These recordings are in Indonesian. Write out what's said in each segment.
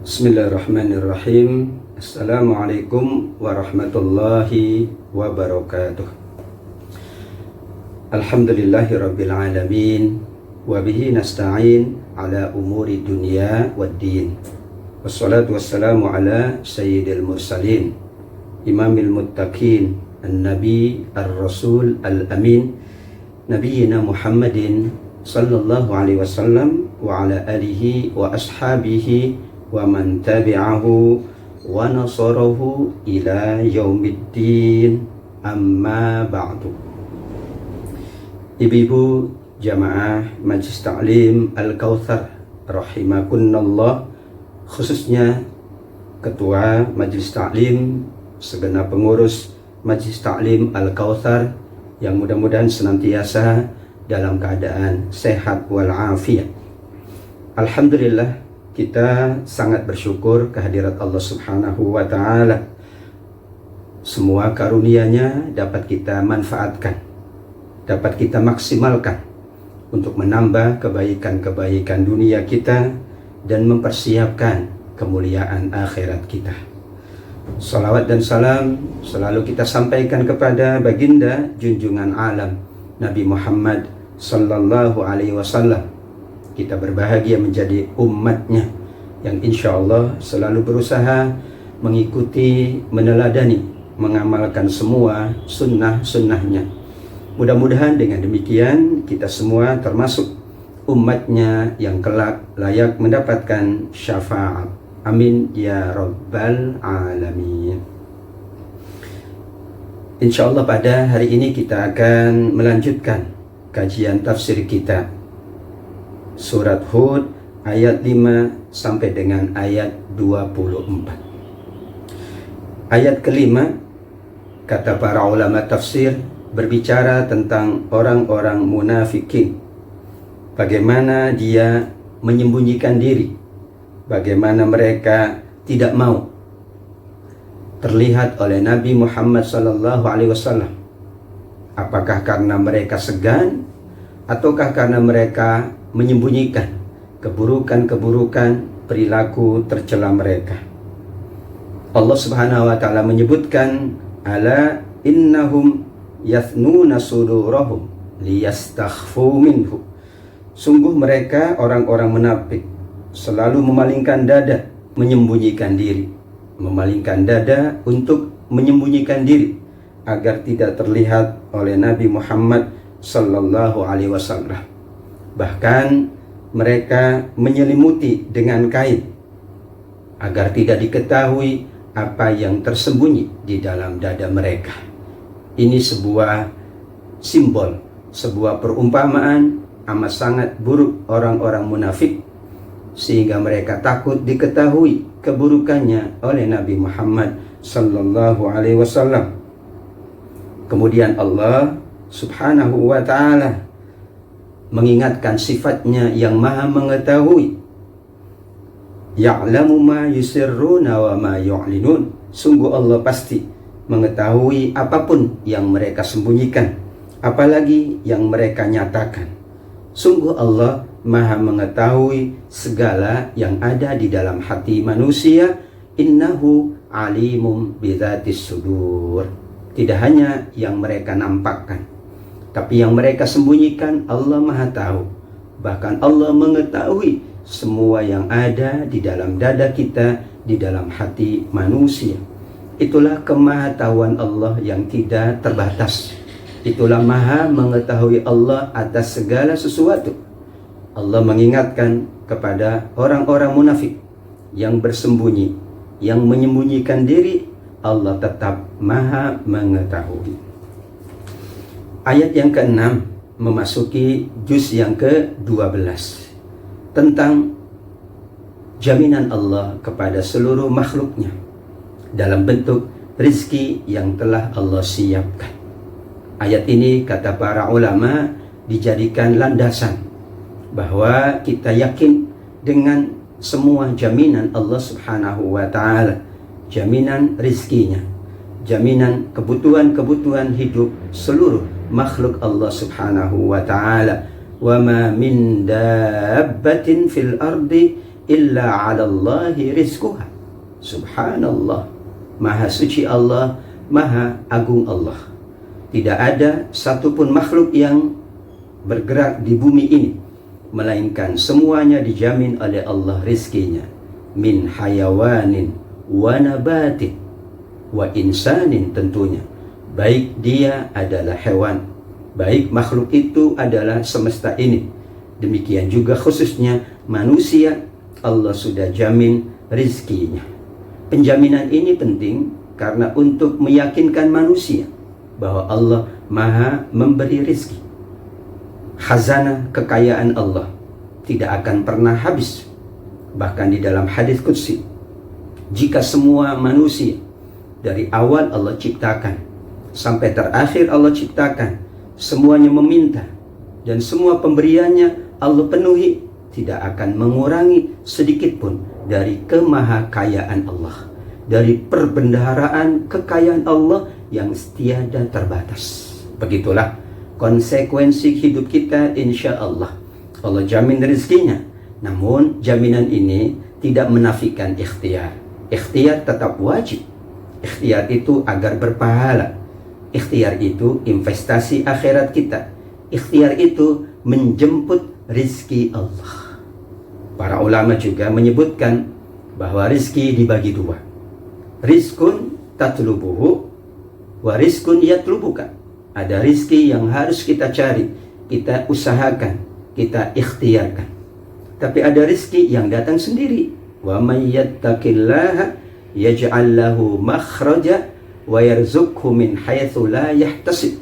Bismillahirrahmanirrahim. Assalamualaikum warahmatullahi wabarakatuh. Alhamdulillahirabbil alamin wa bihi nasta'in ala umuri dunya waddin. Wassalatu wassalamu ala sayyidil mursalin, imamil muttaqin, an-nabi ar-rasul al-amin, nabiyyina Muhammadin sallallahu alaihi wasallam wa ala alihi wa ashabihi wa man tabi'ahu wa nasarahu ila yaumiddin, amma ba'du. Ibu-ibu jamaah Majlis Ta'lim Al-Kautsar rahimakunallah, khususnya Ketua Majlis Ta'lim, segenap pengurus Majlis Ta'lim Al-Kautsar yang mudah-mudahan senantiasa dalam keadaan sehat walafiat. Alhamdulillah, kita sangat bersyukur kehadirat Allah Subhanahu wa Ta'ala. Semua karunia-Nya dapat kita manfaatkan, dapat kita maksimalkan untuk menambah kebaikan-kebaikan dunia kita dan mempersiapkan kemuliaan akhirat kita. Salawat dan salam selalu kita sampaikan kepada baginda junjungan alam Nabi Muhammad sallallahu alaihi wasallam. Kita berbahagia menjadi umatnya yang insya Allah selalu berusaha mengikuti, meneladani, mengamalkan semua sunnah-sunnahnya. Mudah-mudahan dengan demikian kita semua termasuk umatnya yang kelak layak mendapatkan syafaat. Amin ya rabbal alamin. Insya Allah pada hari ini kita akan melanjutkan kajian tafsir kita Surat Hud ayat 5 sampai dengan ayat 24. Ayat kelima, kata para ulama tafsir, berbicara tentang orang-orang munafikin. Bagaimana dia menyembunyikan diri, bagaimana mereka tidak mau terlihat oleh Nabi Muhammad SAW. Apakah karena mereka segan ataukah karena mereka menyembunyikan keburukan-keburukan perilaku tercela mereka. Allah Subhanahu wa Ta'ala menyebutkan, ala innahum yathnuna sudurahum liyastakhfu minhu. Sungguh mereka orang-orang munafik selalu memalingkan dada, menyembunyikan diri, memalingkan dada untuk menyembunyikan diri agar tidak terlihat oleh Nabi Muhammad sallallahu alaihi wasallam. Bahkan mereka menyelimuti dengan kain agar tidak diketahui apa yang tersembunyi di dalam dada mereka. Ini sebuah simbol, sebuah perumpamaan amat sangat buruk orang-orang munafik, sehingga mereka takut diketahui keburukannya oleh Nabi Muhammad sallallahu alaihi wasallam. Kemudian Allah Subhanahu wa Ta'ala mengingatkan sifatnya yang maha mengetahui. Ya'lamu ma yusirruna wa ma yu'linun. Sungguh Allah pasti mengetahui apapun yang mereka sembunyikan, apalagi yang mereka nyatakan. Sungguh Allah maha mengetahui segala yang ada di dalam hati manusia. Innahu alimum bidzatis sudur. Tidak hanya yang mereka nampakkan, tapi yang mereka sembunyikan Allah maha tahu. Bahkan Allah mengetahui semua yang ada di dalam dada kita, di dalam hati manusia. Itulah kemahatauan Allah yang tidak terbatas. Itulah maha mengetahui Allah atas segala sesuatu. Allah mengingatkan kepada orang-orang munafik yang bersembunyi, yang menyembunyikan diri, Allah tetap maha mengetahui. Ayat yang ke-6 memasuki juz yang ke-12 tentang jaminan Allah kepada seluruh makhluknya dalam bentuk rizki yang telah Allah siapkan. Ayat ini kata para ulama dijadikan landasan bahwa kita yakin dengan semua jaminan Allah Subhanahu wa Ta'ala, jaminan rizkinya, jaminan kebutuhan-kebutuhan hidup seluruh makhluk Allah Subhanahu wa Ta'ala. Wa ma min dabbatin fil ardi illa 'ala Allahi rizquha. Subhanallah, maha suci Allah, maha agung Allah. Tidak ada satupun makhluk yang bergerak di bumi ini melainkan semuanya dijamin oleh Allah rizkinya, min hayawanin wa nabatin wa insanin, tentunya baik dia adalah hewan, baik makhluk itu adalah semesta ini, demikian juga khususnya manusia, Allah sudah jamin rizkinya. Penjaminan ini penting karena untuk meyakinkan manusia bahwa Allah maha memberi rizki. Khazanah kekayaan Allah tidak akan pernah habis. Bahkan di dalam hadis qudsi, jika semua manusia dari awal Allah ciptakan sampai terakhir Allah ciptakan, semuanya meminta dan semua pemberiannya Allah penuhi, tidak akan mengurangi sedikit pun dari kemahakayaan Allah, dari perbendaharaan kekayaan Allah yang tiada terbatas. Begitulah konsekuensi hidup kita, insya Allah. Allah jamin rezekinya, namun jaminan ini tidak menafikan ikhtiar. Ikhtiar tetap wajib. Ikhtiar itu agar berpahala. Ikhtiar itu investasi akhirat kita. Ikhtiar itu menjemput rizki Allah. Para ulama juga menyebutkan bahwa rizki dibagi dua. Rizkun tatlubuhu wa rizkun yatlubuka. Ada rizki yang harus kita cari, kita usahakan, kita ikhtiarkan. Tapi ada rizki yang datang sendiri. Wa may yattaqillaha yaj'al lahu makhraja wa yarzuqhu min haitsu la yahtasib.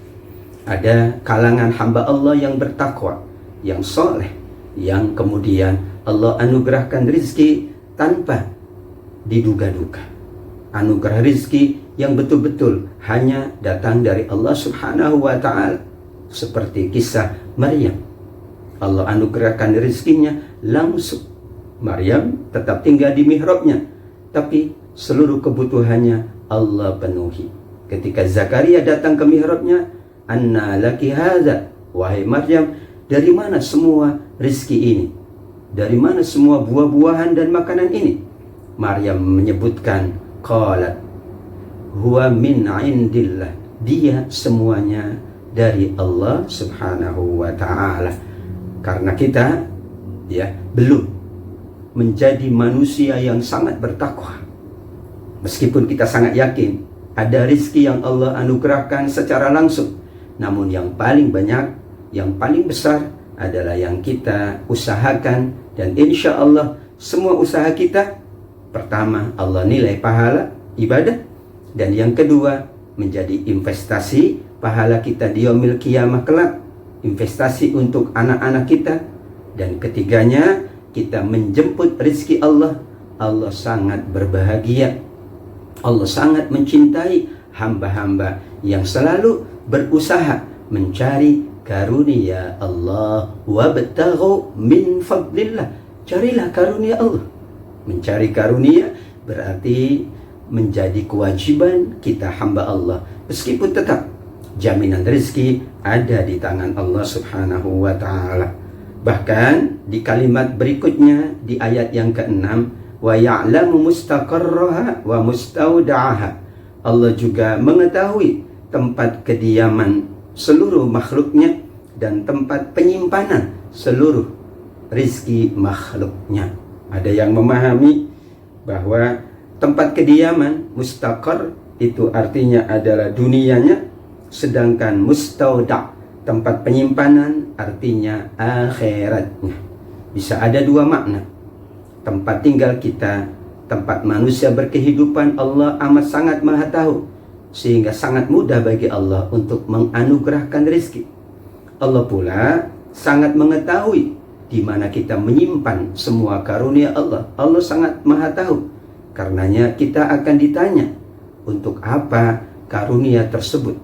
Ada kalangan hamba Allah yang bertakwa, yang soleh, yang kemudian Allah anugerahkan rizki tanpa diduga-duga. Anugerah rizki yang betul-betul hanya datang dari Allah Subhanahu wa ta'ala. Seperti kisah Maryam, Allah anugerahkan rizkinya langsung. Maryam tetap tinggal di mihrabnya, tapi seluruh kebutuhannya Allah penuhi. Ketika Zakaria datang ke mihrabnya, anna laki hadza, wahai Maryam, dari mana semua rizki ini? Dari mana semua buah-buahan dan makanan ini? Maryam menyebutkan, qalat huwa min indillah, dia semuanya dari Allah Subhanahu wa ta'ala. Karena kita belum menjadi manusia yang sangat bertakwa, meskipun kita sangat yakin ada rizki yang Allah anugerahkan secara langsung, namun yang paling banyak, yang paling besar adalah yang kita usahakan. Dan insya Allah semua usaha kita, pertama Allah nilai pahala ibadah, dan yang kedua menjadi investasi pahala kita di yaumil qiyamah kelak, investasi untuk anak-anak kita, dan ketiganya kita menjemput rezeki Allah. Allah sangat berbahagia, Allah sangat mencintai hamba-hamba yang selalu berusaha mencari karunia Allah. Wabtaghu min fadlillah, carilah karunia Allah. Mencari karunia berarti menjadi kewajiban kita hamba Allah, meskipun tetap jaminan rezeki ada di tangan Allah Subhanahu wa ta'ala. Bahkan di kalimat berikutnya, di ayat yang ke-6, wa ya'lamu mustaqarraha wa mustaudaha, Allah juga mengetahui tempat kediaman seluruh makhluknya dan tempat penyimpanan seluruh rizki makhluknya. Ada yang memahami bahwa tempat kediaman mustaqar itu artinya adalah dunianya, sedangkan mustauda, tempat penyimpanan, artinya akhiratnya. Bisa ada dua makna. Tempat tinggal kita, tempat manusia berkehidupan, Allah amat sangat maha tahu, sehingga sangat mudah bagi Allah untuk menganugerahkan rezeki. Allah pula sangat mengetahui di mana kita menyimpan semua karunia Allah. Allah sangat maha tahu. Karenanya kita akan ditanya, untuk apa karunia tersebut?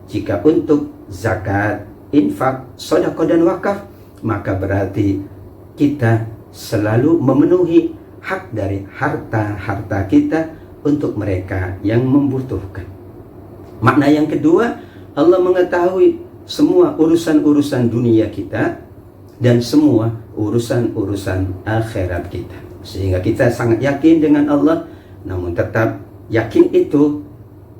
Jika untuk zakat, infak, sedekah dan wakaf, maka berarti kita selalu memenuhi hak dari harta-harta kita untuk mereka yang membutuhkan. Makna yang kedua, Allah mengetahui semua urusan-urusan dunia kita dan semua urusan-urusan akhirat kita. Sehingga kita sangat yakin dengan Allah, namun tetap yakin itu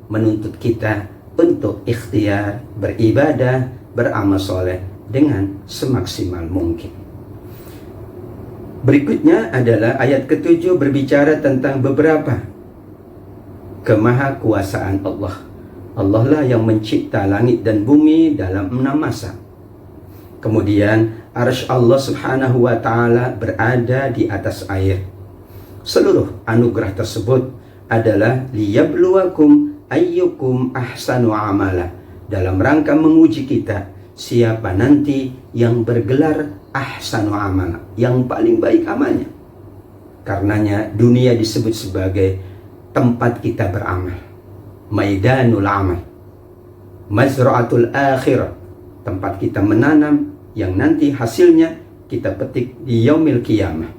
menuntut kita untuk ikhtiar, beribadah, beramal soleh dengan semaksimal mungkin. Berikutnya adalah ayat ke-7 berbicara tentang beberapa kemahakuasaan Allah. Allah lah yang mencipta langit dan bumi dalam 6 masa. Kemudian arsy Allah subhanahu wa ta'ala berada di atas air. Seluruh anugerah tersebut adalah liyabluwakum ayyukum ahsanu amala, dalam rangka menguji kita siapa nanti yang bergelar ahsanu amala, yang paling baik amalnya. Karenanya dunia disebut sebagai tempat kita beramal, maidanul amal, mazra'atul akhirah, tempat kita menanam yang nanti hasilnya kita petik di yaumil qiyamah.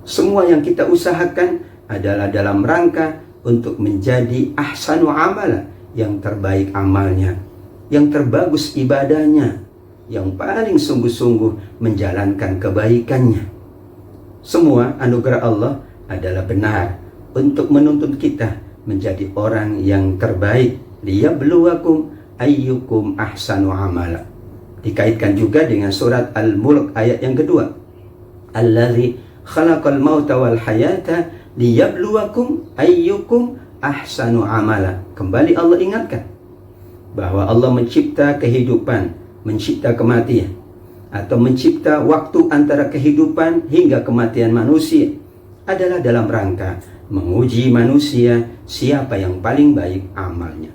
Semua yang kita usahakan adalah dalam rangka untuk menjadi ahsanu amala, yang terbaik amalnya, yang terbagus ibadahnya, yang paling sungguh-sungguh menjalankan kebaikannya. Semua anugerah Allah adalah benar untuk menuntut kita menjadi orang yang terbaik. Liyabluwakum ayyukum ahsanu amala. Dikaitkan juga dengan surat Al-Mulk ayat yang kedua. Allazi khalaqal mauta wal hayata liyabluwakum ayyukum ahsanu amala. Kembali Allah ingatkan bahwa Allah mencipta kehidupan, mencipta kematian, atau mencipta waktu antara kehidupan hingga kematian manusia adalah dalam rangka menguji manusia siapa yang paling baik amalnya.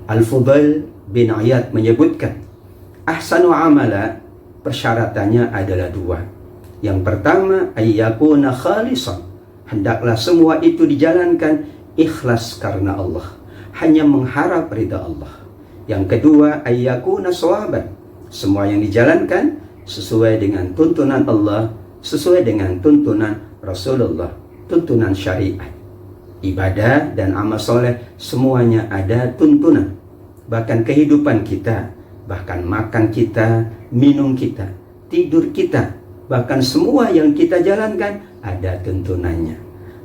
Al-Fudail bin Iyad menyebutkan, ahsanu amala persyaratannya adalah 2. Yang pertama, ayyakuna khalisan, hendaklah semua itu dijalankan ikhlas karena Allah, hanya mengharap ridha Allah. Yang kedua, ayyakuna shawaban, semua yang dijalankan sesuai dengan tuntunan Allah, sesuai dengan tuntunan Rasulullah, tuntunan syariat. Ibadah dan amal soleh semuanya ada tuntunan. Bahkan kehidupan kita, bahkan makan kita, minum kita, tidur kita, bahkan semua yang kita jalankan ada tuntunannya.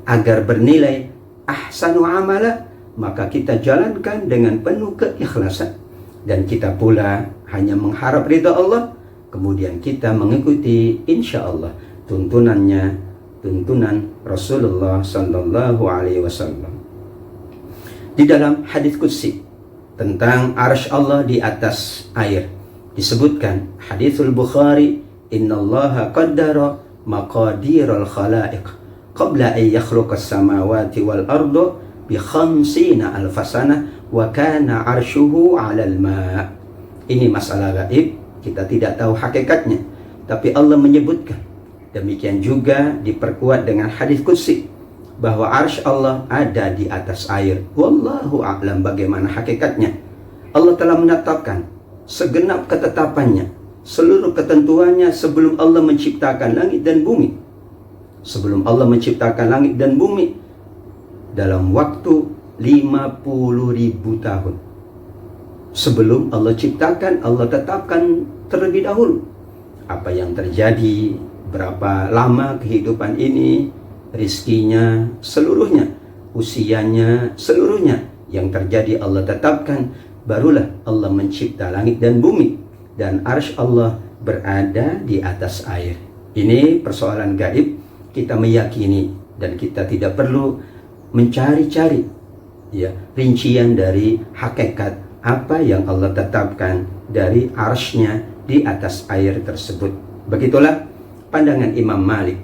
Agar bernilai ahsanu amala, maka kita jalankan dengan penuh keikhlasan, dan kita pula hanya mengharap ridha Allah. Kemudian kita mengikuti insya Allah tuntunannya, tuntunan Rasulullah sallallahu alaihi wasallam. Di dalam hadis qudsi tentang arsy Allah di atas air disebutkan, hadisul Bukhari, innallaha qaddara maqadiral khalaiq qabla an yakhluqas samawati wal arda bi 50 alfasana wa kana arshuhu 'alal ma'. Ini masalah gaib, kita tidak tahu hakikatnya, tapi Allah menyebutkan. Demikian juga diperkuat dengan hadis qudsi bahwa arsy Allah ada di atas air. Wallahu a'lam bagaimana hakikatnya. Allah telah menetapkan segenap ketetapannya, seluruh ketentuannya sebelum Allah menciptakan langit dan bumi. Sebelum Allah menciptakan langit dan bumi dalam waktu 50.000 tahun. Sebelum Allah ciptakan, Allah tetapkan terlebih dahulu apa yang terjadi, berapa lama kehidupan ini, rizkinya, seluruhnya, usianya, seluruhnya yang terjadi Allah tetapkan. Barulah Allah mencipta langit dan bumi, dan arsy Allah berada di atas air. Ini persoalan gaib, kita meyakini, dan kita tidak perlu mencari-cari ya rincian dari hakikat apa yang Allah tetapkan dari arsy-Nya di atas air tersebut. Begitulah pandangan Imam Malik.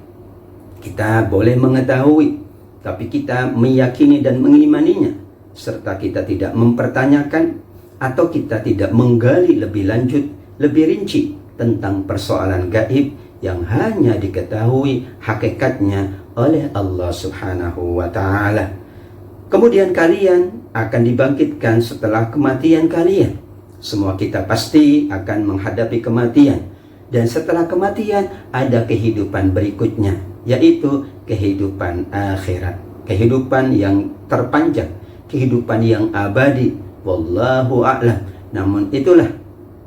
Kita boleh mengetahui, tapi kita meyakini dan mengimaninya, serta kita tidak mempertanyakan atau kita tidak menggali lebih lanjut, lebih rinci tentang persoalan gaib yang hanya diketahui hakikatnya oleh Allah Subhanahu wa ta'ala. Kemudian kalian akan dibangkitkan setelah kematian kalian. Semua kita pasti akan menghadapi kematian, dan setelah kematian ada kehidupan berikutnya, yaitu kehidupan akhirat, kehidupan yang terpanjang, kehidupan yang abadi. Wallahu a'lam. Namun itulah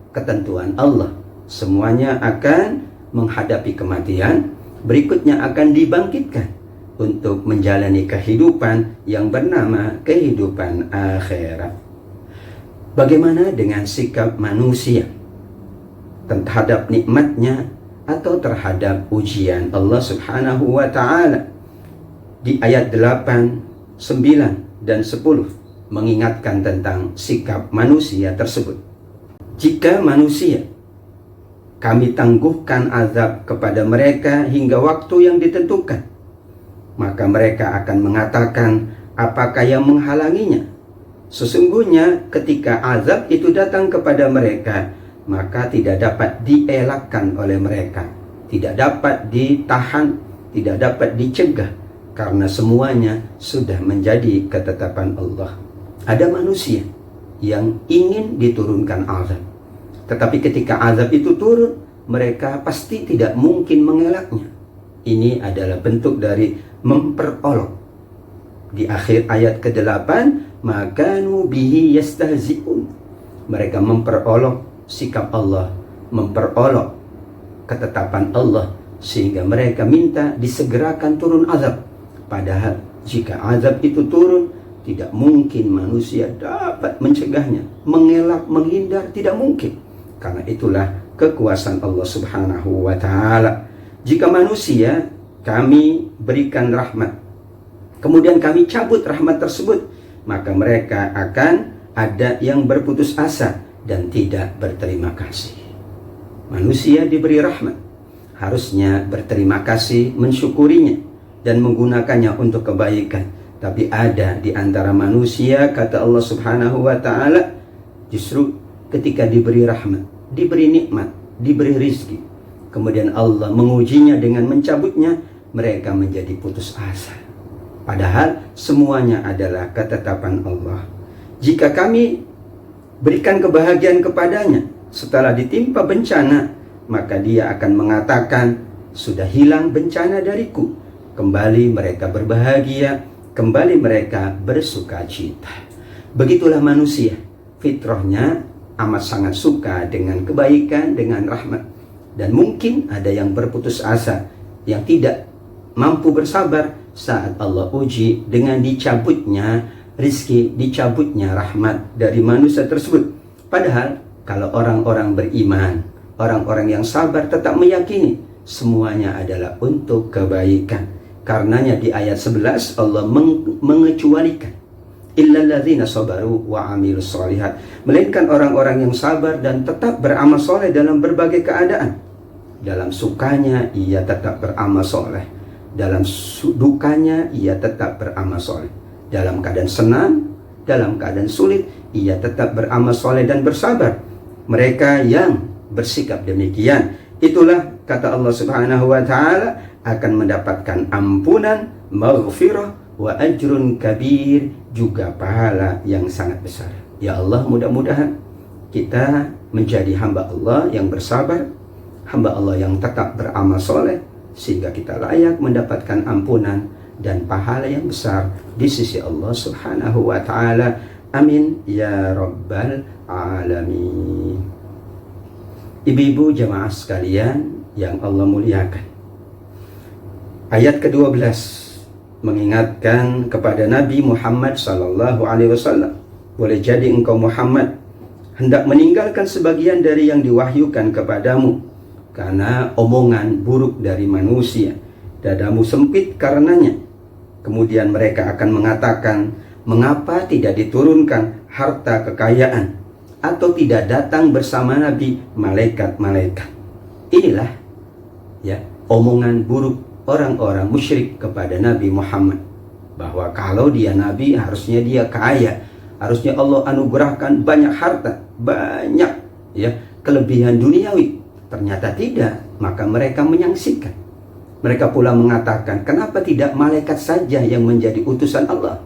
ketentuan Allah, semuanya akan menghadapi kematian, berikutnya akan dibangkitkan untuk menjalani kehidupan yang bernama kehidupan akhirat. Bagaimana dengan sikap manusia terhadap nikmatnya atau terhadap ujian Allah Subhanahu wa ta'ala? Di ayat 8, 9, dan 10 mengingatkan tentang sikap manusia tersebut. Jika manusia kami tangguhkan azab kepada mereka hingga waktu yang ditentukan, maka mereka akan mengatakan, apakah yang menghalanginya? Sesungguhnya ketika azab itu datang kepada mereka, maka tidak dapat dielakkan oleh mereka, tidak dapat ditahan, tidak dapat dicegah, karena semuanya sudah menjadi ketetapan Allah. Ada manusia yang ingin diturunkan azab, tetapi ketika azab itu turun, mereka pasti tidak mungkin mengelaknya. Ini adalah bentuk dari memperolok. Di akhir ayat ke-8, makanu bihi yastahzi'un. Mereka memperolok sikap Allah, memperolok ketetapan Allah, sehingga mereka minta disegerakan turun azab. Padahal jika azab itu turun, tidak mungkin manusia dapat mencegahnya, mengelak, menghindar, tidak mungkin. Karena itulah kekuasaan Allah Subhanahu wa ta'ala. Jika manusia kami berikan rahmat, kemudian kami cabut rahmat tersebut, maka mereka akan ada yang berputus asa dan tidak berterima kasih. Manusia diberi rahmat, harusnya berterima kasih, mensyukurinya, dan menggunakannya untuk kebaikan. Tapi ada di antara manusia, kata Allah Subhanahu wa ta'ala, justru ketika diberi rahmat, diberi nikmat, diberi rizki, kemudian Allah mengujinya dengan mencabutnya, mereka menjadi putus asa. Padahal semuanya adalah ketetapan Allah. Jika kami berikan kebahagiaan kepadanya setelah ditimpa bencana, maka dia akan mengatakan, sudah hilang bencana dariku. Kembali mereka berbahagia, kembali mereka bersuka cita. Begitulah manusia, fitrahnya amat sangat suka dengan kebaikan, dengan rahmat. Dan mungkin ada yang berputus asa, yang tidak mampu bersabar saat Allah uji dengan dicabutnya rizki, dicabutnya rahmat dari manusia tersebut. Padahal kalau orang-orang beriman, orang-orang yang sabar tetap meyakini semuanya adalah untuk kebaikan. Karenanya di ayat 11 Allah mengecualikan illalladzina sabaru wa amilus sholihat, melainkan orang-orang yang sabar dan tetap beramal soleh dalam berbagai keadaan. Dalam sukanya ia tetap beramal soleh, dalam dukanya ia tetap beramal soleh, dalam keadaan senang, dalam keadaan sulit ia tetap beramal soleh dan bersabar. Mereka yang bersikap demikian, itulah kata Allah Subhanahu wa ta'ala, akan mendapatkan ampunan, maghfirah, wa ajrun kabir, juga pahala yang sangat besar. Ya Allah, mudah-mudahan kita menjadi hamba Allah yang bersabar, hamba Allah yang tetap beramal soleh, sehingga kita layak mendapatkan ampunan dan pahala yang besar di sisi Allah Subhanahu wa ta'ala. Amin ya rabbal alamin. Ibu-ibu jamaah sekalian yang Allah muliakan, ayat ke-12 mengingatkan kepada Nabi Muhammad sallallahu alaihi wasallam, boleh jadi engkau Muhammad hendak meninggalkan sebagian dari yang diwahyukan kepadamu karena omongan buruk dari manusia, dadamu sempit karenanya. Kemudian mereka akan mengatakan, mengapa tidak diturunkan harta kekayaan atau tidak datang bersama Nabi malaikat-malaikat. Inilah ya omongan buruk orang-orang musyrik kepada Nabi Muhammad, bahwa kalau dia Nabi harusnya dia kaya, harusnya Allah anugerahkan banyak harta, banyak ya kelebihan duniawi. Ternyata tidak, maka mereka menyaksikan. Mereka pula mengatakan, kenapa tidak malaikat saja yang menjadi utusan Allah?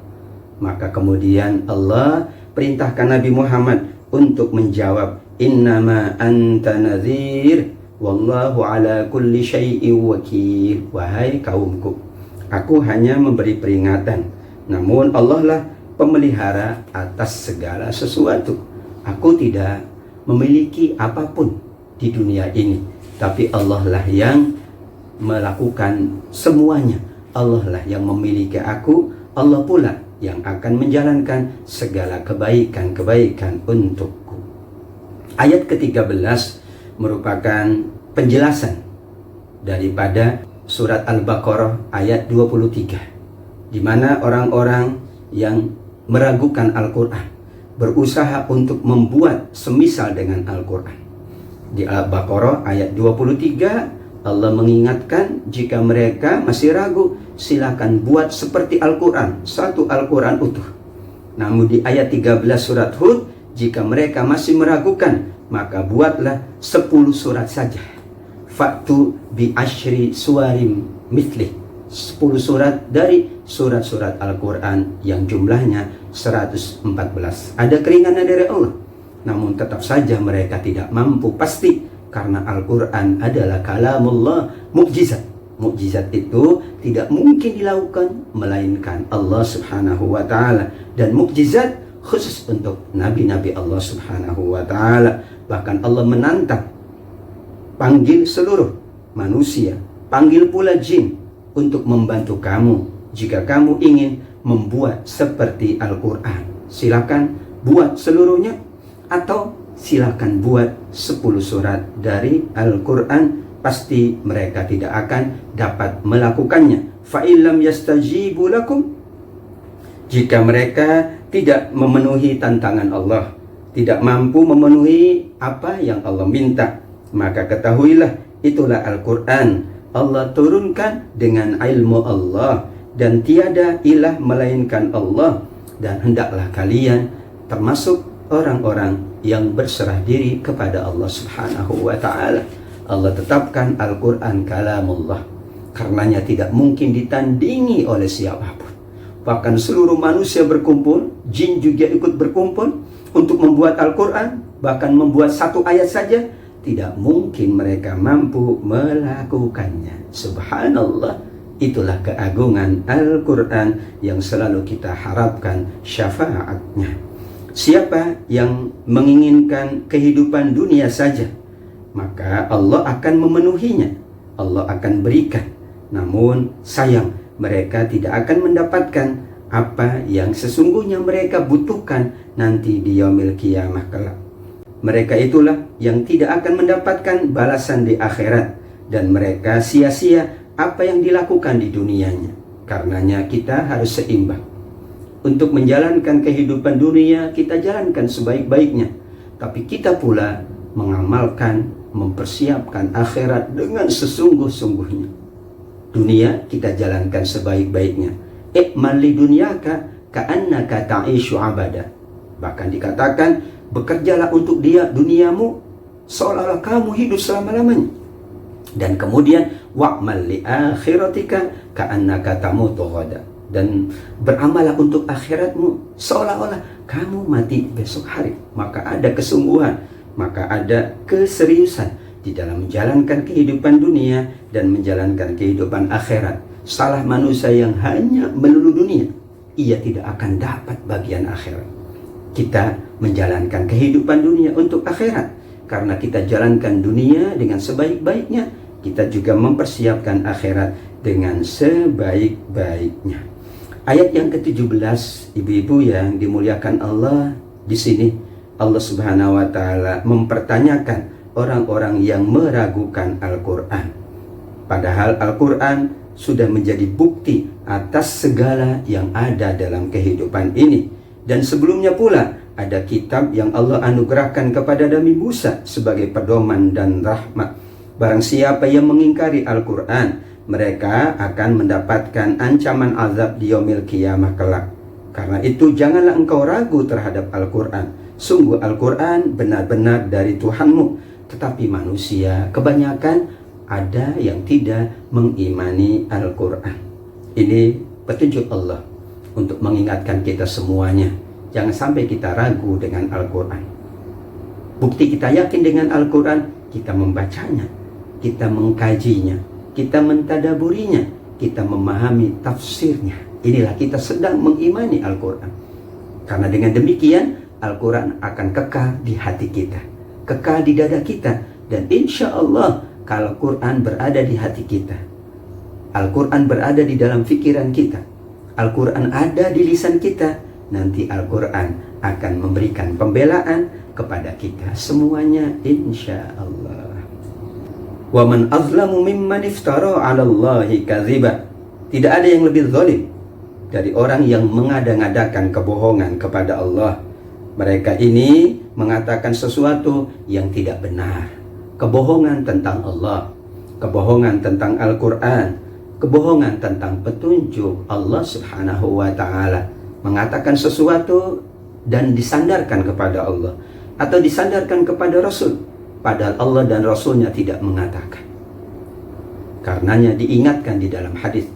Maka kemudian Allah perintahkan Nabi Muhammad untuk menjawab, innama anta nadhir wallahu ala kulli syai'in wakil. Wahai kaumku, aku hanya memberi peringatan, namun Allah lah pemelihara atas segala sesuatu. Aku tidak memiliki apapun di dunia ini, tapi Allah lah yang melakukan semuanya. Allah lah yang memiliki aku, Allah pula yang akan menjalankan segala kebaikan-kebaikan untukku. Ayat ke-13 merupakan penjelasan daripada surat Al-Baqarah ayat 23, di mana orang-orang yang meragukan Al-Quran berusaha untuk membuat semisal dengan Al-Quran. Di Al-Baqarah ayat 23 Allah mengingatkan, jika mereka masih ragu, silakan buat seperti Al-Quran, satu Al-Quran utuh. Namun di ayat 13 surat Hud, jika mereka masih meragukan, maka buatlah 10 surat saja. Fa'tu bi asyri suwarim mithlih, 10 surat dari surat-surat Al-Quran yang jumlahnya 114. Ada keringanan dari Allah, namun tetap saja mereka tidak mampu pasti, karena Al-Quran adalah kalamullah, mukjizat. Mukjizat itu tidak mungkin dilakukan melainkan Allah subhanahu wa ta'ala, dan mukjizat khusus untuk nabi-nabi Allah subhanahu wa ta'ala. Bahkan Allah menantang, panggil seluruh manusia, panggil pula jin untuk membantu kamu. Jika kamu ingin membuat seperti Al-Quran, silakan buat seluruhnya, atau silakan buat 10 surat dari Al-Quran. Pasti mereka tidak akan dapat melakukannya. Fa'illam yastajibu lakum, jika mereka tidak memenuhi tantangan Allah, tidak mampu memenuhi apa yang Allah minta, maka ketahuilah itulah Al-Quran. Allah turunkan dengan ilmu Allah, dan tiada ilah melainkan Allah, dan hendaklah kalian termasuk orang-orang yang berserah diri kepada Allah subhanahu wa ta'ala. Allah tetapkan Al-Quran kalamullah, karenanya tidak mungkin ditandingi oleh siapapun. Bahkan seluruh manusia berkumpul, jin juga ikut berkumpul untuk membuat Al-Quran, bahkan membuat satu ayat saja, tidak mungkin mereka mampu melakukannya. Subhanallah, itulah keagungan Al-Quran yang selalu kita harapkan syafaatnya. Siapa yang menginginkan kehidupan dunia saja, maka Allah akan memenuhinya, Allah akan berikan. Namun sayang, mereka tidak akan mendapatkan apa yang sesungguhnya mereka butuhkan nanti di yaumil qiyamah kelak. Mereka itulah yang tidak akan mendapatkan balasan di akhirat, dan mereka sia-sia apa yang dilakukan di dunianya. Karenanya kita harus seimbang. Untuk menjalankan kehidupan dunia, kita jalankan sebaik-baiknya, tapi kita pula mengamalkan, mempersiapkan akhirat dengan sesungguh-sungguhnya. Dunia kita jalankan sebaik-baiknya. Ikmal li dunyaka ka'annaka ta'ishu abada. Bahkan dikatakan, bekerjalah untuk dia duniamu seolah-olah kamu hidup selama-lamanya. Dan kemudian wa'mal li akhiratika ka'annaka tamutu ghada. Dan beramallah untuk akhiratmu seolah-olah kamu mati besok hari. Maka ada kesungguhan, maka ada keseriusan di dalam menjalankan kehidupan dunia dan menjalankan kehidupan akhirat. Salah manusia yang hanya melulu dunia, ia tidak akan dapat bagian akhirat. Kita menjalankan kehidupan dunia untuk akhirat, karena kita jalankan dunia dengan sebaik-baiknya, kita juga mempersiapkan akhirat dengan sebaik-baiknya. Ayat yang ke-17, ibu-ibu yang dimuliakan Allah, di sini Allah Subhanahu wa taala mempertanyakan orang-orang yang meragukan Al-Qur'an. Padahal Al-Qur'an sudah menjadi bukti atas segala yang ada dalam kehidupan ini. Dan sebelumnya pula ada kitab yang Allah anugerahkan kepada Nabi Musa sebagai pedoman dan rahmat. Barang siapa yang mengingkari Al-Qur'an, mereka akan mendapatkan ancaman azab di yaumil qiyamah kelak. Karena itu janganlah engkau ragu terhadap Al-Quran. Sungguh Al-Quran benar-benar dari Tuhanmu. Tetapi manusia kebanyakan ada yang tidak mengimani Al-Quran. Ini petunjuk Allah untuk mengingatkan kita semuanya. Jangan sampai kita ragu dengan Al-Quran. Bukti kita yakin dengan Al-Quran, kita membacanya, kita mengkajinya, kita mentadaburinya, kita memahami tafsirnya. Inilah kita sedang mengimani Al-Quran. Karena dengan demikian, Al-Quran akan kekal di hati kita, kekal di dada kita. Dan insya Allah kalau Quran berada di hati kita, Al-Quran berada di dalam pikiran kita, Al-Quran ada di lisan kita, nanti Al-Quran akan memberikan pembelaan kepada kita semuanya, insya Allah. Wa man azlamu mimman iftara 'ala Allahi kadziba. Tidak ada yang lebih zalim dari orang yang mengada-ngadakan kebohongan kepada Allah. Mereka ini mengatakan sesuatu yang tidak benar. Kebohongan tentang Allah, kebohongan tentang Al-Quran, kebohongan tentang petunjuk Allah Subhanahu wa ta'ala. Mengatakan sesuatu dan disandarkan kepada Allah atau disandarkan kepada Rasul, padahal Allah dan Rasulnya tidak mengatakan. Karenanya diingatkan di dalam hadis,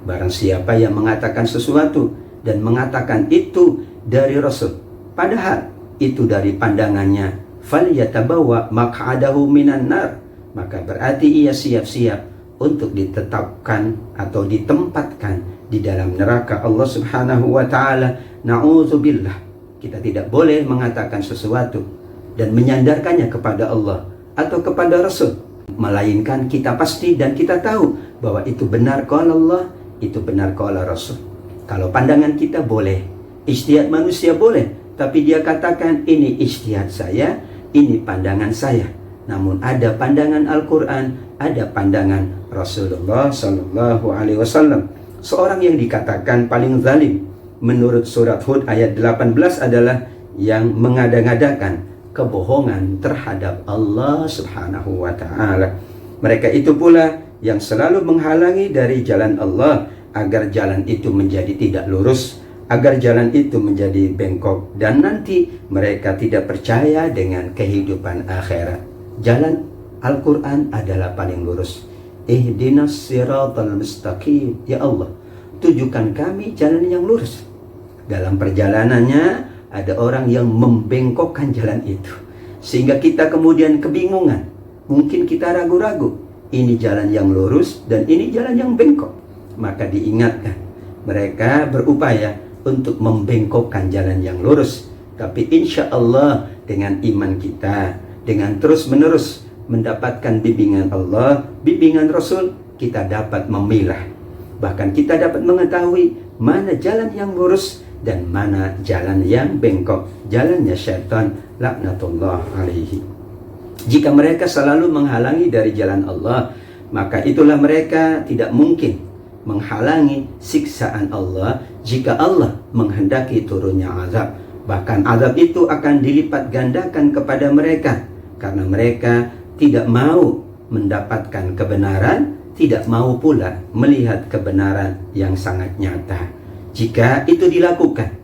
barang siapa yang mengatakan sesuatu dan mengatakan itu dari Rasul, padahal itu dari pandangannya, falyatabawa maq'adahu minan nar, maka berarti ia siap-siap untuk ditetapkan atau ditempatkan di dalam neraka Allah Subhanahu wa ta'ala. Na'udzubillah. Kita tidak boleh mengatakan sesuatu dan menyandarkannya kepada Allah atau kepada Rasul, melainkan kita pasti dan kita tahu bahwa itu benar qala Allah, itu benar qala Rasul. Kalau pandangan kita boleh, ijtihad manusia boleh, tapi dia katakan ini ijtihad saya, ini pandangan saya. Namun ada pandangan Al-Quran, ada pandangan Rasulullah Sallallahu Alaihi Wasallam. Seorang yang dikatakan paling zalim menurut surat Hud ayat 18 adalah yang mengada-ngadakan kebohongan terhadap Allah Subhanahu wa ta'ala. Mereka itu pula yang selalu menghalangi dari jalan Allah agar jalan itu menjadi tidak lurus, agar jalan itu menjadi bengkok, dan nanti mereka tidak percaya dengan kehidupan akhirat. Jalan Al-Quran adalah paling lurus. Ihdinas siratal mustaqim. Ya Allah, tujukan kami jalan yang lurus. Dalam perjalanannya ada orang yang membengkokkan jalan itu, sehingga kita kemudian kebingungan. Mungkin kita ragu-ragu, ini jalan yang lurus dan ini jalan yang bengkok. Maka diingatkan, mereka berupaya untuk membengkokkan jalan yang lurus. Tapi insya Allah dengan iman kita, dengan terus-menerus mendapatkan bimbingan Allah, bimbingan Rasul, kita dapat memilah. Bahkan kita dapat mengetahui mana jalan yang lurus dan mana jalan yang bengkok, jalannya syaitan laknatullah alaihi. Jika mereka selalu menghalangi dari jalan Allah, maka itulah mereka tidak mungkin menghalangi siksaan Allah jika Allah menghendaki turunnya azab. Bahkan azab itu akan dilipat gandakan kepada mereka, karena mereka tidak mau mendapatkan kebenaran, tidak mau pula melihat kebenaran yang sangat nyata. Jika itu dilakukan,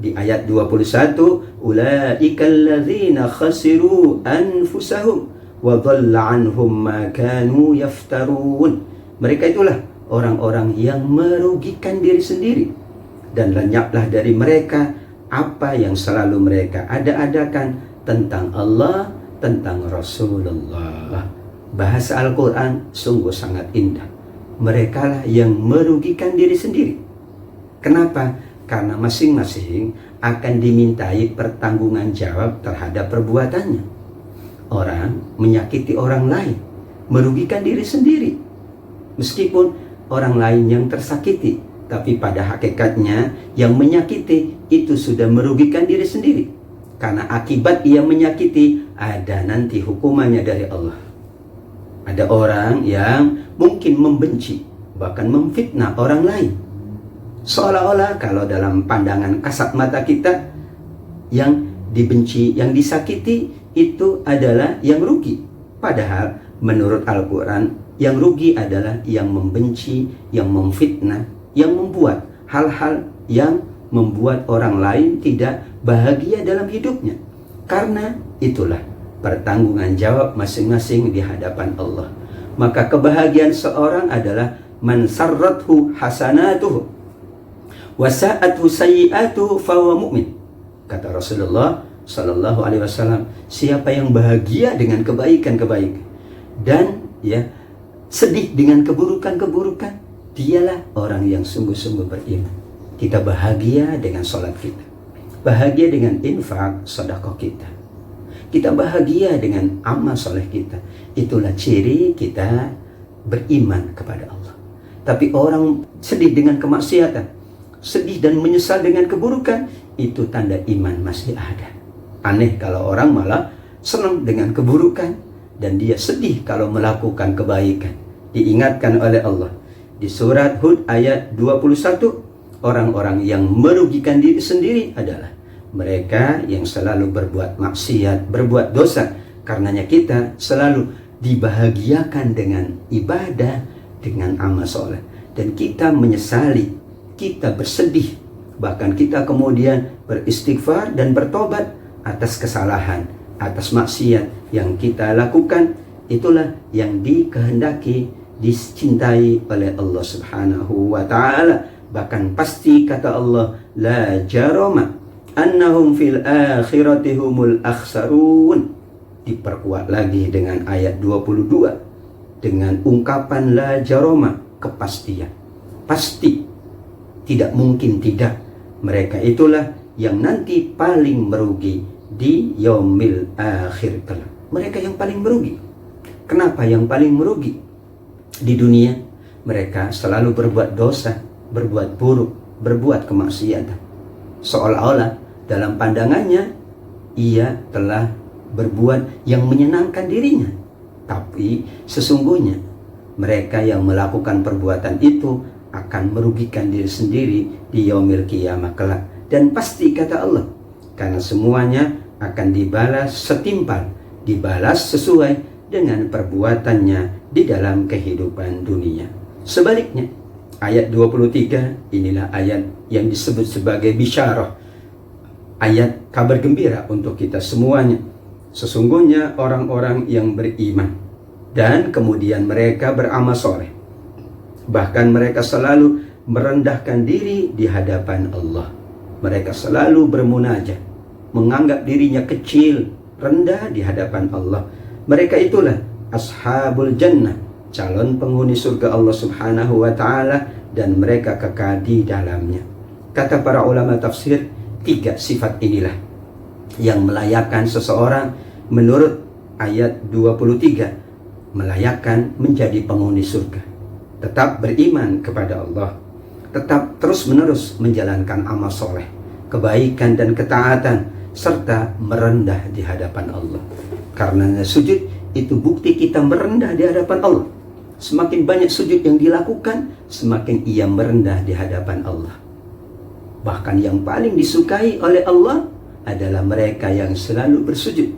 di ayat 21, ulaikal ladzina khasiru anfusahum wa dhalla anhum ma kanu yaftarun. Mereka itulah orang-orang yang merugikan diri sendiri, dan lenyaplah dari mereka apa yang selalu mereka ada-adakan tentang Allah, tentang Rasulullah. Bahasa Al-Quran sungguh sangat indah. Mereka lah yang merugikan diri sendiri. Kenapa? Karena masing-masing akan dimintai pertanggungan jawab terhadap perbuatannya. Orang menyakiti orang lain, merugikan diri sendiri. Meskipun orang lain yang tersakiti, tapi pada hakikatnya yang menyakiti itu sudah merugikan diri sendiri. Karena akibat ia menyakiti ada nanti hukumannya dari Allah. Ada orang yang mungkin membenci, bahkan memfitnah orang lain. Seolah-olah kalau dalam pandangan kasat mata kita, yang dibenci, yang disakiti itu adalah yang rugi. Padahal menurut Al-Quran, yang rugi adalah yang membenci, yang memfitnah, yang membuat hal-hal yang membuat orang lain tidak bahagia dalam hidupnya. Karena itulah pertanggungan jawab masing-masing di hadapan Allah. Maka kebahagiaan seorang adalah man sarrathu hasanatuhu wa sa'athu sayyi'atuhu fahuwa mu'min. Kata Rasulullah sallallahu alaihi wasallam, siapa yang bahagia dengan kebaikan-kebaikan dan sedih dengan keburukan-keburukan, dialah orang yang sungguh-sungguh beriman. Kita bahagia dengan sholat kita, bahagia dengan infak sedekah kita, Kita bahagia dengan amal soleh kita. Itulah ciri kita beriman kepada Allah. Tapi orang sedih dengan kemaksiatan, sedih dan menyesal dengan keburukan, itu tanda iman masih ada. Aneh kalau orang malah senang dengan keburukan dan dia sedih kalau melakukan kebaikan. Diingatkan oleh Allah di surat Hud ayat 21, orang-orang yang merugikan diri sendiri adalah mereka yang selalu berbuat maksiat, berbuat dosa. Karenanya kita selalu dibahagiakan dengan ibadah, dengan amal soleh. Dan kita menyesali, kita bersedih, bahkan kita kemudian beristighfar dan bertobat atas kesalahan, atas maksiat yang kita lakukan. Itulah yang dikehendaki, dicintai oleh Allah Subhanahu wa ta'ala. Bahkan pasti kata Allah, la jarama annahum fil akhirati humul akhsarun. Diperkuat lagi dengan ayat 22 dengan ungkapan la jarama, kepastian, pasti, tidak mungkin tidak, mereka itulah yang nanti paling merugi di yaumil akhir kelak. Mereka yang paling merugi. Kenapa yang paling merugi? Di dunia mereka selalu berbuat dosa, berbuat buruk, berbuat kemaksiatan, seolah-olah dalam pandangannya ia telah berbuat yang menyenangkan dirinya. Tapi sesungguhnya mereka yang melakukan perbuatan itu akan merugikan diri sendiri di yaumil qiyamah kelak. Dan pasti kata Allah, karena semuanya akan dibalas setimpal, dibalas sesuai dengan perbuatannya di dalam kehidupan dunia. Sebaliknya, ayat 23 inilah ayat yang disebut sebagai bisyarah, ayat kabar gembira untuk kita semuanya. Sesungguhnya orang-orang yang beriman dan kemudian mereka beramal soleh, bahkan mereka selalu merendahkan diri di hadapan Allah. Mereka selalu bermunajat, menganggap dirinya kecil, rendah di hadapan Allah. Mereka itulah ashabul jannah, calon penghuni surga Allah Subhanahu wa ta'ala, dan mereka kekal di dalamnya. Kata para ulama tafsir, 3 sifat inilah yang melayakkan seseorang menurut ayat 23, melayakkan menjadi penghuni surga. Tetap beriman kepada Allah, tetap terus-menerus menjalankan amal soleh, kebaikan dan ketaatan, serta merendah di hadapan Allah. Karena sujud itu bukti kita merendah di hadapan Allah. Semakin banyak sujud yang dilakukan, semakin ia merendah di hadapan Allah. Bahkan yang paling disukai oleh Allah adalah mereka yang selalu bersujud.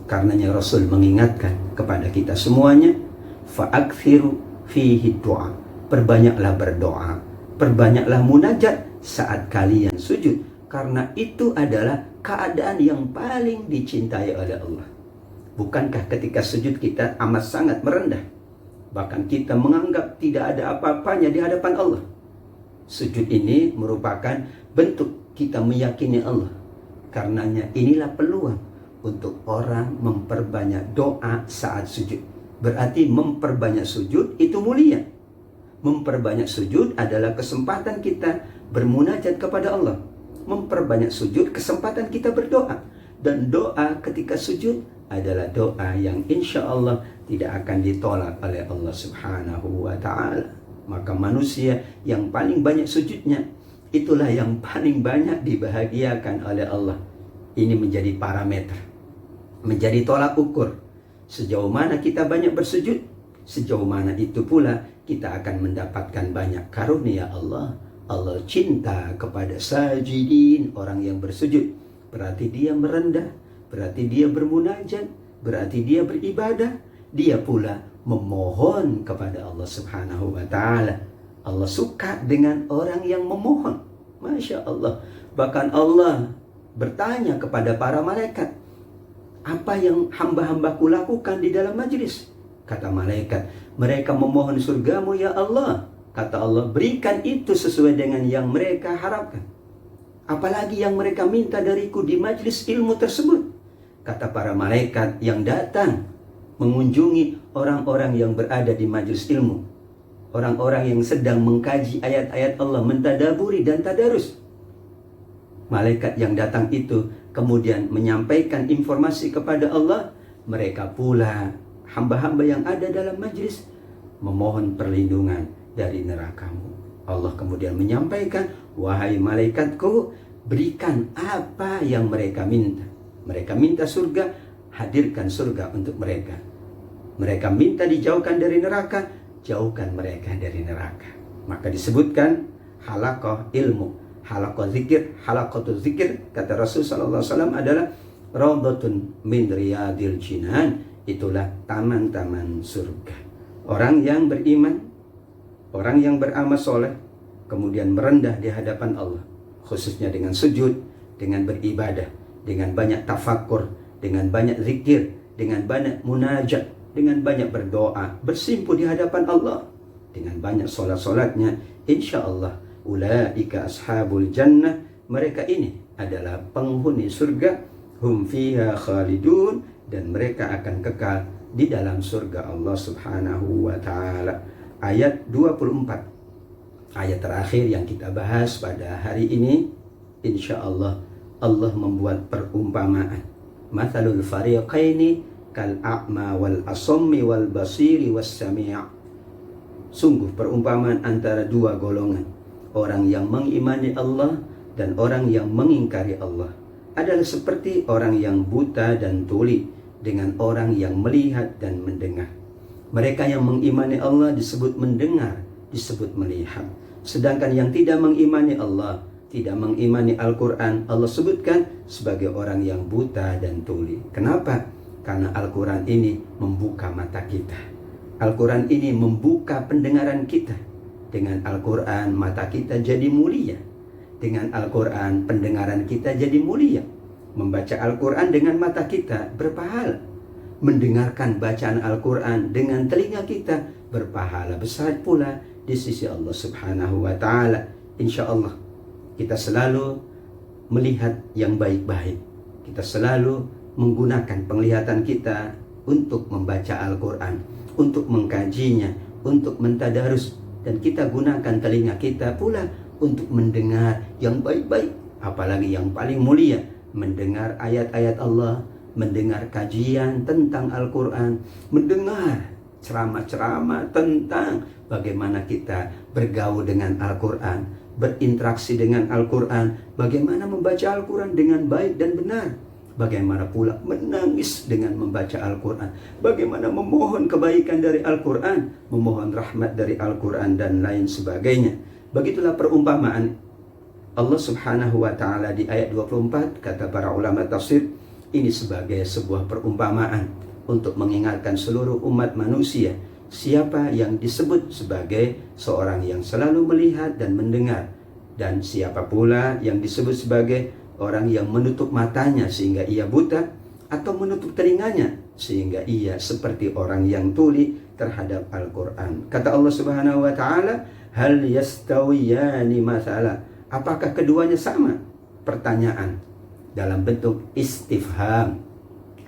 Karenanya Rasul mengingatkan kepada kita semuanya, fa'akthiru fihi du'a, perbanyaklah berdoa, perbanyaklah munajat saat kalian sujud, karena itu adalah keadaan yang paling dicintai oleh Allah. Bukankah ketika sujud kita amat sangat merendah, bahkan kita menganggap tidak ada apa-apanya di hadapan Allah. Sujud ini merupakan bentuk kita meyakini Allah. Karenanya inilah peluang untuk orang memperbanyak doa saat sujud. Berarti memperbanyak sujud itu mulia. Memperbanyak sujud adalah kesempatan kita bermunajat kepada Allah. Memperbanyak sujud kesempatan kita berdoa. Dan doa ketika sujud adalah doa yang insya Allah tidak akan ditolak oleh Allah Subhanahu wa ta'ala. Maka manusia yang paling banyak sujudnya, itulah yang paling banyak dibahagiakan oleh Allah. Ini menjadi parameter, menjadi tolak ukur. Sejauh mana kita banyak bersujud, sejauh mana itu pula kita akan mendapatkan banyak karunia Allah. Allah cinta kepada sajidin, orang yang bersujud. Berarti dia merendah, berarti dia bermunajat, berarti dia beribadah. Dia pula memohon kepada Allah Subhanahu wa ta'ala. Allah suka dengan orang yang memohon. Masya Allah. Bahkan Allah bertanya kepada para malaikat, apa yang hamba-hambaku lakukan di dalam majlis? Kata malaikat, mereka memohon surgamu ya Allah. Kata Allah, berikan itu sesuai dengan yang mereka harapkan. Apalagi yang mereka minta dariku di majlis ilmu tersebut. Kata para malaikat yang datang mengunjungi orang-orang yang berada di majlis ilmu, orang-orang yang sedang mengkaji ayat-ayat Allah, mentadaburi dan tadarus. Malaikat yang datang itu kemudian menyampaikan informasi kepada Allah, mereka pula hamba-hamba yang ada dalam majlis memohon perlindungan dari nerakamu. Allah kemudian menyampaikan, wahai malaikatku, berikan apa yang mereka minta. Mereka minta surga, hadirkan surga untuk mereka. Mereka minta dijauhkan dari neraka, jauhkan mereka dari neraka. Maka disebutkan halaqah ilmu, halaqah zikir, halaqatul zikir, kata Rasul SAW adalah raudhatun min riyadil jinan, itulah taman-taman surga. Orang yang beriman, orang yang beramal soleh, kemudian merendah di hadapan Allah, khususnya dengan sujud, dengan beribadah, dengan banyak tafakkur, dengan banyak zikir, dengan banyak munajat, dengan banyak berdoa, bersimpuh di hadapan Allah, dengan banyak solat-solatnya, insya Allah, ulaika ashabul jannah, mereka ini adalah penghuni surga, hum fiha khalidun, dan mereka akan kekal di dalam surga Allah Subhanahu wa ta'ala. Ayat 24, ayat terakhir yang kita bahas pada hari ini, insya Allah, Allah membuat perumpamaan. Mathalul fariqaini kal a'ma wal asammi wal basiri was sami'. Sungguh perumpamaan antara dua golongan, orang yang mengimani Allah dan orang yang mengingkari Allah, adalah seperti orang yang buta dan tuli dengan orang yang melihat dan mendengar. Mereka yang mengimani Allah disebut mendengar, disebut melihat. Sedangkan yang tidak mengimani Allah, tidak mengimani Al-Quran, Allah sebutkan sebagai orang yang buta dan tuli. Kenapa? Karena Al-Quran ini membuka mata kita. Al-Quran ini membuka pendengaran kita. Dengan Al-Quran mata kita jadi mulia. Dengan Al-Quran pendengaran kita jadi mulia. Membaca Al-Quran dengan mata kita berpahala. Mendengarkan bacaan Al-Quran dengan telinga kita berpahala besar pula di sisi Allah Subhanahu wa ta'ala. Insya Allah kita selalu melihat yang baik-baik. Kita selalu menggunakan penglihatan kita untuk membaca Al-Quran, untuk mengkajinya, untuk mentadarus. Dan kita gunakan telinga kita pula untuk mendengar yang baik-baik. Apalagi yang paling mulia, mendengar ayat-ayat Allah, mendengar kajian tentang Al-Quran, mendengar ceramah-ceramah tentang bagaimana kita bergaul dengan Al-Quran, berinteraksi dengan Al-Quran, bagaimana membaca Al-Quran dengan baik dan benar, bagaimana pula menangis dengan membaca Al-Quran, bagaimana memohon kebaikan dari Al-Quran, memohon rahmat dari Al-Quran, dan lain sebagainya. Begitulah perumpamaan Allah Subhanahu wa ta'ala di ayat 24, kata para ulama tafsir, ini sebagai sebuah perumpamaan untuk mengingatkan seluruh umat manusia, siapa yang disebut sebagai seorang yang selalu melihat dan mendengar, dan siapa pula yang disebut sebagai orang yang menutup matanya sehingga ia buta, atau menutup telinganya sehingga ia seperti orang yang tuli terhadap Al-Quran. Kata Allah Subhanahu wa ta'ala, hal yastawiyani mathala, apakah keduanya sama? Pertanyaan dalam bentuk istifham.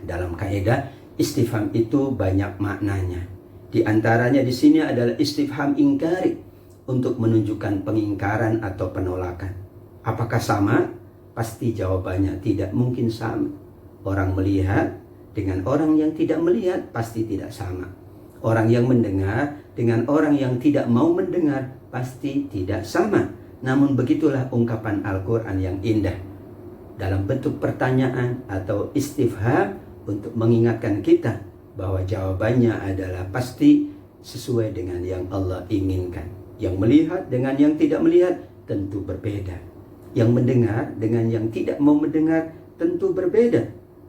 Dalam kaidah istifham itu banyak maknanya. Di antaranya di sini adalah istifham ingkari, untuk menunjukkan pengingkaran atau penolakan. Apakah sama? Pasti jawabannya tidak mungkin sama. Orang melihat dengan orang yang tidak melihat pasti tidak sama. Orang yang mendengar dengan orang yang tidak mau mendengar pasti tidak sama. Namun begitulah ungkapan Al-Quran yang indah, dalam bentuk pertanyaan atau istifham, untuk mengingatkan kita bahwa jawabannya adalah pasti sesuai dengan yang Allah inginkan. Yang melihat dengan yang tidak melihat tentu berbeda. Yang mendengar dengan yang tidak mau mendengar tentu berbeda.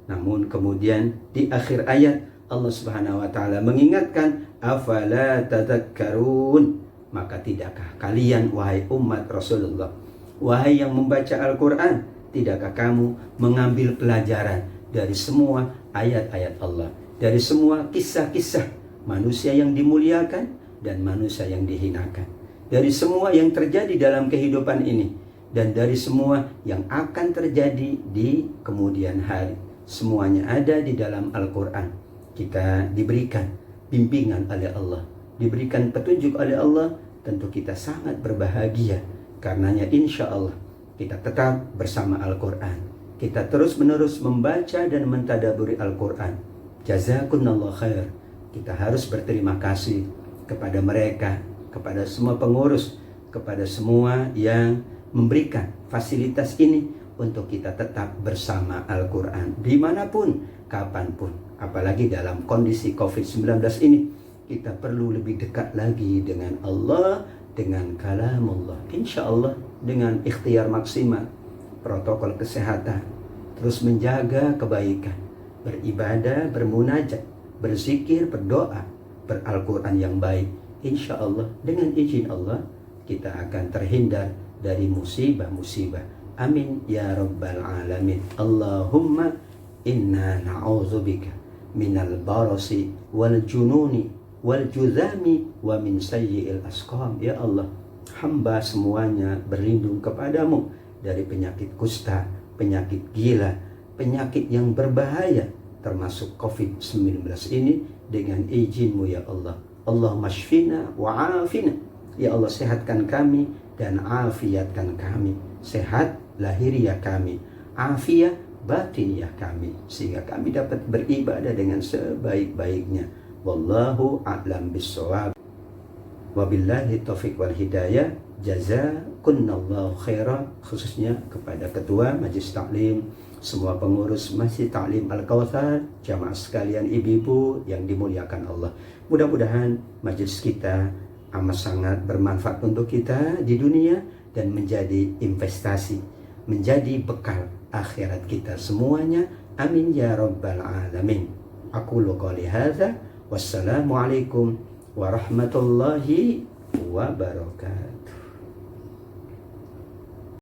Namun kemudian di akhir ayat Allah Subhanahu wa ta'ala mengingatkan, afala tadhakkarun, maka tidakkah kalian wahai umat Rasulullah, wahai yang membaca Al-Quran, tidakkah kamu mengambil pelajaran dari semua ayat-ayat Allah, dari semua kisah-kisah manusia yang dimuliakan dan manusia yang dihinakan, dari semua yang terjadi dalam kehidupan ini, dan dari semua yang akan terjadi di kemudian hari. Semuanya ada di dalam Al-Quran. Kita diberikan bimbingan oleh Allah, diberikan petunjuk oleh Allah. Tentu kita sangat berbahagia. Karenanya insya Allah kita tetap bersama Al-Quran. kita terus-menerus membaca dan mentadaburi Al-Quran. Jazakumullah khair. Kita harus berterima kasih kepada mereka, kepada semua pengurus, kepada semua yang memberikan fasilitas ini untuk kita tetap bersama Al-Quran dimanapun, kapanpun. Apalagi dalam kondisi COVID-19 ini, kita perlu lebih dekat lagi dengan Allah, dengan kalamullah. Insya Allah dengan ikhtiar maksimal, protokol kesehatan, terus menjaga kebaikan, beribadah, bermunajat, berzikir, berdoa, ber-Al-Quran yang baik. Insya Allah dengan izin Allah kita akan terhindar dari musibah-musibah. Amin ya rabbal alamin. Allahumma inna na'udzubika minal barasi wal jununi wal juzami wa min sayyi'il asqam. Ya Allah, hamba semuanya berlindung kepadamu dari penyakit kusta, penyakit gila, penyakit yang berbahaya termasuk COVID-19 ini dengan izin-Mu ya Allah. Allahumma shfina wa afina. Ya Allah, sehatkan kami dan afiatkan kami. Sehat lahiriah kami, afiat batiniah kami, sehingga kami dapat beribadah dengan sebaik-baiknya. Wallahu a'lam bissawab. Wabillahi taufiq wal hidayah. Jazakumullahu khairan, khususnya kepada Ketua Majelis Taklim, semua pengurus Masjid Taklim Al-Kautsar, jamaah sekalian, ibu-ibu yang dimuliakan Allah. Mudah-mudahan majelis kita amat sangat bermanfaat untuk kita di dunia dan menjadi investasi, menjadi bekal akhirat kita semuanya. Amin ya rabbal alamin. Aqulu qouli hadza. Wassalamualaikum warahmatullahi wabarakatuh.